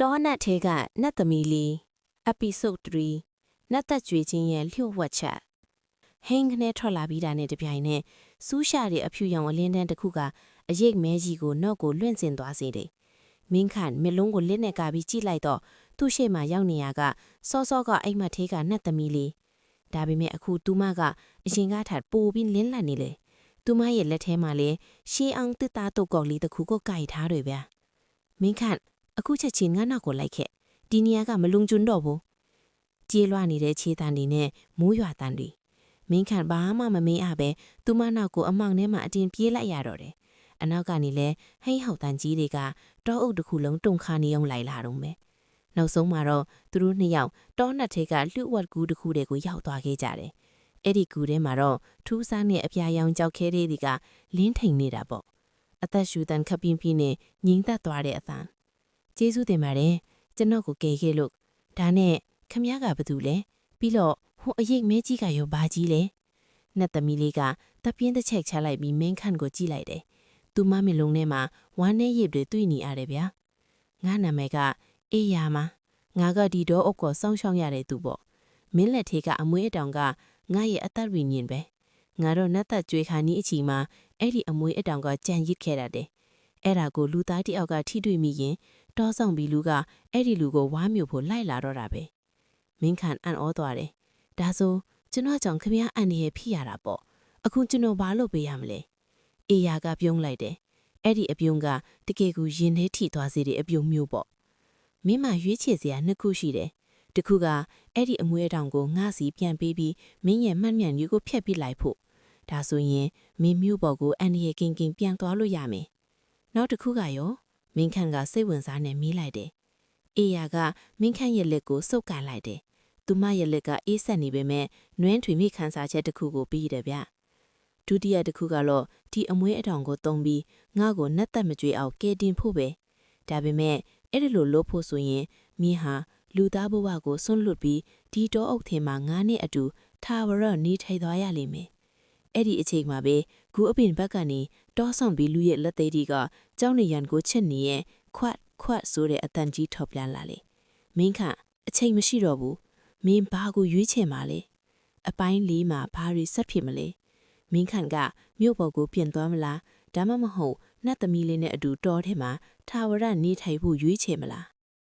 တောနတ်ထဲကနတ်သမီးလေး episode 3နတ်သက်ကြွေချင်းရဲ့လျှို့ဝှက်ချက်ဟင်းခနဲ့ထွက်လာပြီးတာနဲ့တပြိုင်နက်စူးရှာတဲ့အဖြူရောင်အလင်းတန်းတစ်ခုကအရိပ်မဲကြီးကိုနော့ကိုလွင့်စင်သွားစေတယ်မင်းခန့်မျက်လုံးကိုလက်နဲ့ကပြီးကြည့်လိုက်တော့သူ့ရှေ့မှာရောက်နေရကစောစောကအိမ်မက်ထဲကနတ်သမီးလေးဒါပေမဲ့အခုသူမကအရင်ကထပ်ပိုပြီးလင်းလန့်နေလေသူမရဲ့လက်ထဲမှာလည်းရှေးအောင်တစ်သားတုတ်ကောက်လေးတစ်ခုကိုကိုက်ထားတယ်ဗျာမင်းခန့်အခုချက်ချင်းငါနောက်ကိုလိုက်ခဲ့ဒီနေရာကမလုံကျွန်းတော့ဘူးကြေးလွှားနေတဲ့ခြေတံတွေနဲ့မိုးရွာတံတွေမင်းခန့်ဘာမှမမေးအပ်ပဲသူမနောက်ကိုအမောင်ထဲမှာအတင်းပြေးလိုက်ရတော့တယ်အနောက်ကနေလဲဟိန်းဟောက်တန်ကြီးတွေကတောအုပ်တစ်ခုလုံးတုန်ခါနေအောင်လိုက်လာတော့မယ်နောက်ဆုံးမှာတော့သူတို့နှစ်ယောက်တောနတ်ထဲကလှုပ်ဝက်ကူးတစ်ခုတည်းကိုရောက်သွားခဲ့ကြတယ်အဲ့ဒီကူထဲမှာတော့ထူးဆန်းတဲ့အပြာရောင်ကြောက်ခဲတွေကလင်းထိန်နေတာပေါ့အသက်ရှူတန်ခပ်ပြင်းပြင်းနဲ့ငြိမ်သက်သွားတဲ့အသံကျေးဇူးတင်ပါတယ်ကျွန်တော်ကိုကယ်ခဲ့လို့ဒါနဲ့ခမည်းကဘာတူလဲပြီးတော့ဟိုအရိပ်မဲကြီးကရောဘာကြီးလဲနတ်သမီးလေးကတပြင်းတစ်ချက်ချလိုက်ပြီးမင်းခန့်ကိုကြည့်လိုက်တယ်သူမမျက်လုံးထဲမှာဝမ်းနဲ့ရစ်တွေတွေ့နေရတယ်ဗျာငါနာမည်ကအေးယာမငါကဒီတော့အုပ်ကိုစောင်းရှောင်းရတဲ့သူပေါ့မင်းလက်ထဲကအမွေးအတောင်ကငါရဲ့အသက်ရင်းညင်ပဲငါတော့နတ်သက်ကြွေခါနီးအချိန်မှာအဲ့ဒီအမွေးအတောင်ကကြံရစ်ခဲ့တာတဲ့အဲ့ဒါကိုလူသားတယောက်ကထိတွေ့မိရင်တောဆောင်ပြီးလူကအဲ့ဒီလူကိုဝါမျိုးဖို့လိုက်လာတော့တာပဲမင်းခန့်အံ့ဩသွားတယ်ဒါဆိုကျွန်တော်ကြောင့်ခမည်းအန်ဒီရဲ့ဖြစ်ရတာပေါ့အခုကျွန်တော်ဘာလုပ်ပေးရမလဲအေယာကပြုံးလိုက်တယ်အဲ့ဒီအပြုံးကတကယ်ကိုရင်ထဲထိသွားစေတဲ့အပြုံးမျိုးပေါ့မင်းမရွေးချယ်စရာနှစ်ခုရှိတယ်တခုကအဲ့ဒီအမွေအတောင်ကိုငါစီပြန်ပေးပြီးမင်းရဲ့မှတ်မြန်ကြီးကိုဖျက်ပစ်လိုက်ဖို့ဒါဆိုရင်မင်းမျိုးပေါ်ကိုအန်ဒီရဲ့ကင်ပြန်သွားလို့ရမယ်နောက်တစ်ခုကရောမင်းခန့်ကစိတ်ဝင်စားနေမိလိုက်တယ်အေယာကမင်းခန့်ရဲ့လက်ကိုစုပ်ကန်လိုက်တယ်သူမရဲ့လက်ကအေးဆက်နေပေမဲ့နွမ်းထွေမိခန်းစားချက်တစ်ခုကိုပြီးတယ်ဗျဒုတိယတစ်ခုကတော့ဒီအမွေးအတောင်ကိုတုံးပြီးငါ့ကိုနှက်သက်မကြွေအောင်ကဲတင်ဖို့ပဲဒါပေမဲ့အဲ့ဒီလိုလုပ်ဖို့ဆိုရင်မင်းဟာလူသားဘဝကိုဆွန့်လွတ်ပြီးဒီတောအုပ်ထဲမှာငါးနှစ်အတူထာဝရနေထိုင်သွားရလိမ့်မယ်အဲ့ဒီအချိန်မှာပဲဂူအပင်ဘက်ကနေတောဆောင်ပြီးလူရဲ့လက်သေးတွေကကြောင်းနေရန်ကိုချက်နေရဲ့ခွတ်ဆိုတဲ့အတန်ကြီးထော်ပြလာလေမင်းခန့်အချိန်မရှိတော့ဘူးမင်းဘာကိုရွေးချယ်မှာလဲအပိုင်းလေးမှာဘာတွေဆက်ဖြစ်မလဲမင်းခန့်ကမြို့ပေါ်ကိုပြင်သွားမလားဒါမှမဟုတ်နတ်သမီးလေးနဲ့အတူတောထဲမှာထာဝရနေထိုင်ဖို့ရွေးချယ်မလား